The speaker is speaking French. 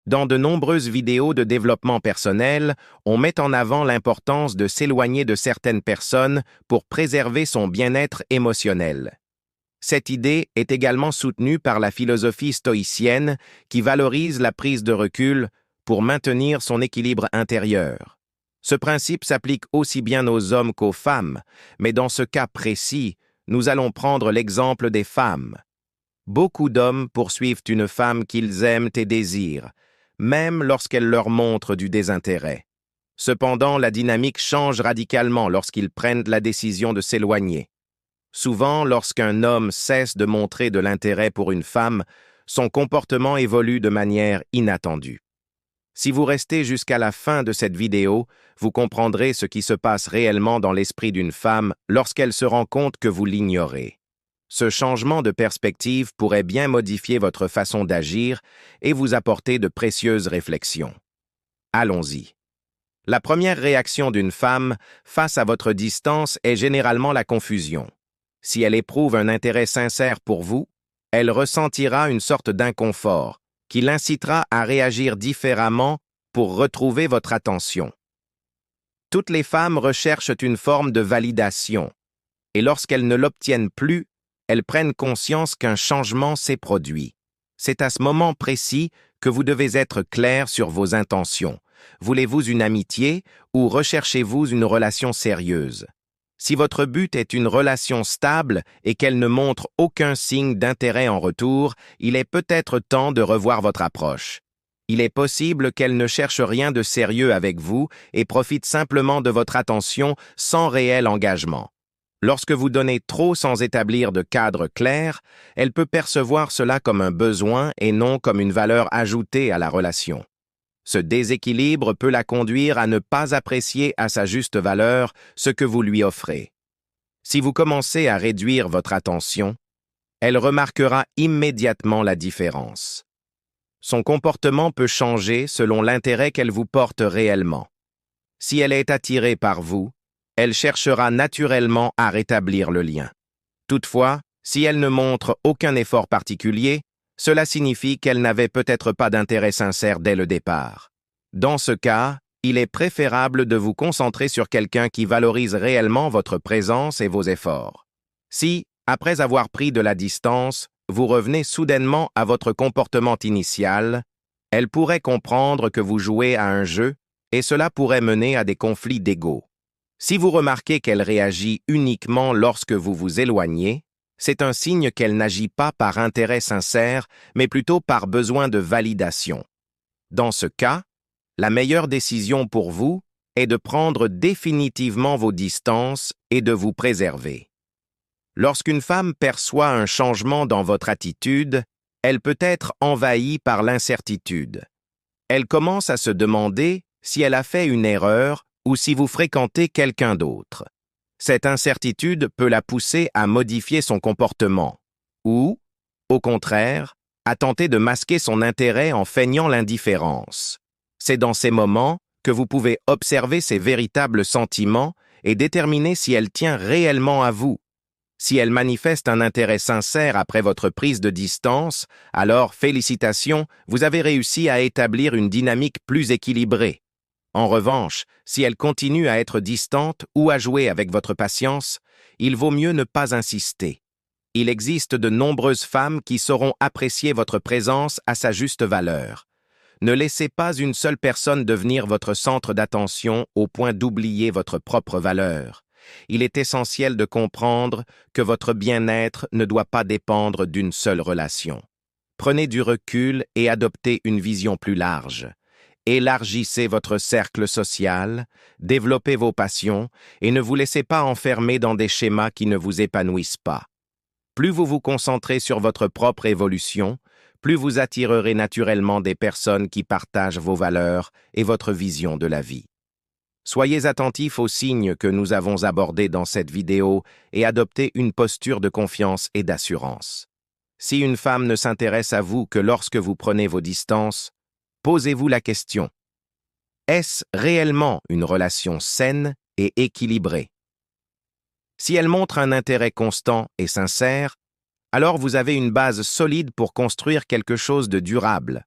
Dans de nombreuses vidéos de développement personnel, on met en avant l'importance de s'éloigner de certaines personnes pour préserver son bien-être émotionnel. Cette idée est également soutenue par la philosophie stoïcienne qui valorise la prise de recul pour maintenir son équilibre intérieur. Ce principe s'applique aussi bien aux hommes qu'aux femmes, mais dans ce cas précis, nous allons prendre l'exemple des femmes. Beaucoup d'hommes poursuivent une femme qu'ils aiment et désirent, même lorsqu'elle leur montre du désintérêt. Cependant, la dynamique change radicalement lorsqu'ils prennent la décision de s'éloigner. Souvent, lorsqu'un homme cesse de montrer de l'intérêt pour une femme, son comportement évolue de manière inattendue. Si vous restez jusqu'à la fin de cette vidéo, vous comprendrez ce qui se passe réellement dans l'esprit d'une femme lorsqu'elle se rend compte que vous l'ignorez. Ce changement de perspective pourrait bien modifier votre façon d'agir et vous apporter de précieuses réflexions. Allons-y. La première réaction d'une femme face à votre distance est généralement la confusion. Si elle éprouve un intérêt sincère pour vous, elle ressentira une sorte d'inconfort qui l'incitera à réagir différemment pour retrouver votre attention. Toutes les femmes recherchent une forme de validation, et lorsqu'elles ne l'obtiennent plus, elles prennent conscience qu'un changement s'est produit. C'est à ce moment précis que vous devez être clair sur vos intentions. Voulez-vous une amitié ou recherchez-vous une relation sérieuse? Si votre but est une relation stable et qu'elle ne montre aucun signe d'intérêt en retour, il est peut-être temps de revoir votre approche. Il est possible qu'elle ne cherche rien de sérieux avec vous et profite simplement de votre attention sans réel engagement. Lorsque vous donnez trop sans établir de cadre clair, elle peut percevoir cela comme un besoin et non comme une valeur ajoutée à la relation. Ce déséquilibre peut la conduire à ne pas apprécier à sa juste valeur ce que vous lui offrez. Si vous commencez à réduire votre attention, elle remarquera immédiatement la différence. Son comportement peut changer selon l'intérêt qu'elle vous porte réellement. Si elle est attirée par vous, elle cherchera naturellement à rétablir le lien. Toutefois, si elle ne montre aucun effort particulier, cela signifie qu'elle n'avait peut-être pas d'intérêt sincère dès le départ. Dans ce cas, il est préférable de vous concentrer sur quelqu'un qui valorise réellement votre présence et vos efforts. Si, après avoir pris de la distance, vous revenez soudainement à votre comportement initial, elle pourrait comprendre que vous jouez à un jeu et cela pourrait mener à des conflits d'ego. Si vous remarquez qu'elle réagit uniquement lorsque vous vous éloignez, c'est un signe qu'elle n'agit pas par intérêt sincère, mais plutôt par besoin de validation. Dans ce cas, la meilleure décision pour vous est de prendre définitivement vos distances et de vous préserver. Lorsqu'une femme perçoit un changement dans votre attitude, elle peut être envahie par l'incertitude. Elle commence à se demander si elle a fait une erreur ou si vous fréquentez quelqu'un d'autre. Cette incertitude peut la pousser à modifier son comportement ou, au contraire, à tenter de masquer son intérêt en feignant l'indifférence. C'est dans ces moments que vous pouvez observer ses véritables sentiments et déterminer si elle tient réellement à vous. Si elle manifeste un intérêt sincère après votre prise de distance, alors félicitations, vous avez réussi à établir une dynamique plus équilibrée. En revanche, si elle continue à être distante ou à jouer avec votre patience, il vaut mieux ne pas insister. Il existe de nombreuses femmes qui sauront apprécier votre présence à sa juste valeur. Ne laissez pas une seule personne devenir votre centre d'attention au point d'oublier votre propre valeur. Il est essentiel de comprendre que votre bien-être ne doit pas dépendre d'une seule relation. Prenez du recul et adoptez une vision plus large. Élargissez votre cercle social, développez vos passions et ne vous laissez pas enfermer dans des schémas qui ne vous épanouissent pas. Plus vous vous concentrez sur votre propre évolution, plus vous attirerez naturellement des personnes qui partagent vos valeurs et votre vision de la vie. Soyez attentifs aux signes que nous avons abordés dans cette vidéo et adoptez une posture de confiance et d'assurance. Si une femme ne s'intéresse à vous que lorsque vous prenez vos distances, posez-vous la question: est-ce réellement une relation saine et équilibrée? Si elle montre un intérêt constant et sincère, alors vous avez une base solide pour construire quelque chose de durable.